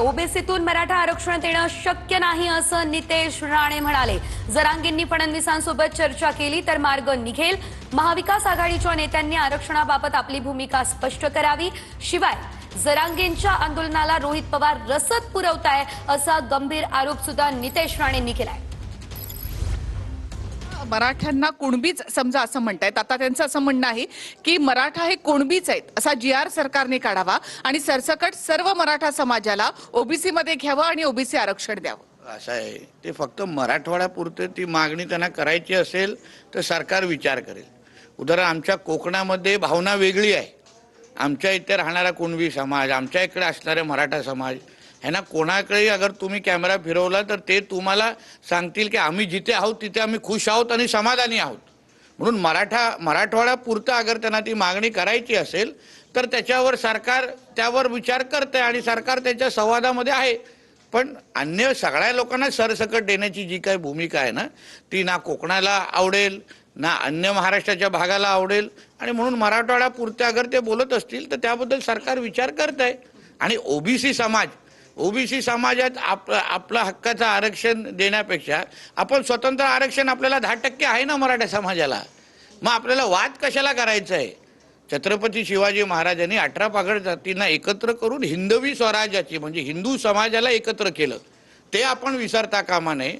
ओबीसीतून मराठा आरक्षण देणं शक्य नाही असं नितेश राणे म्हणाले। जरांगेंनी फडणवीसांसोबत चर्चा केली तर मार्ग निघेल। महाविकास आघाडीच्या नेत्यांनी आरक्षणाबाबत आपली भूमिका स्पष्ट करावी। शिवाय जरांगेंच्या आंदोलनाला रोहित पवार रसद पुरवताय असा गंभीर आरोप सुद्धा नितेश राणेंनी केलाय। मराठ्यांना कुणबीच समजा असं म्हणतायत। आता त्यांचं असं म्हणणं आहे की मराठा हे कुणबीच आहेत असा जी.आर. सरकारने काढावा आणि सरसकट सर्व मराठा समाजाला ओबीसी मध्ये घ्यावं आणि ओबीसी आरक्षण द्यावं। असं आहे ते फक्त मराठवाड्यापुरते ती मागणी त्यांना करायची असेल तर सरकार विचार करेल। उदाहरण आमच्या कोकणामध्ये भावना वेगळी आहे। आमच्या इथे राहणारा कुणबी समाज, आमच्या इकडे असणारे मराठा समाज ह्यांना कोणाकडे अगर तुम्ही कॅमेरा फिरवला तर ते तुम्हाला सांगतील की आम्ही जिथे आहोत तिथे आम्ही खुश आहोत आणि समाधानी आहोत। म्हणून मराठवाड्यापुरतं अगर त्यांना ती मागणी करायची असेल तर त्याच्यावर सरकार त्यावर विचार करते आणि सरकार त्याच्या संवादामध्ये आहे। पण अन्य सगळ्या लोकांना सरसकट देण्याची जी काही भूमिका आहे ना ती ना कोकणाला आवडेल ना अन्य महाराष्ट्राच्या भागाला आवडेल आणि म्हणून मराठवाड्यापुरते अगर ते बोलत असतील तर त्याबद्दल सरकार विचार करत आहे। आणि ओबीसी समाजात आपला हक्काचं आरक्षण देण्यापेक्षा आपण स्वतंत्र आरक्षण आपल्याला 10% आहे ना मराठा समाजाला। मग आपल्याला वाद कशाला करायचा आहे। छत्रपती शिवाजी महाराजांनी 18 पागड जातींना एकत्र करून हिंदवी स्वराज्याची म्हणजे हिंदू समाजाला एकत्र केलं, ते आपण विसरता कामा नये।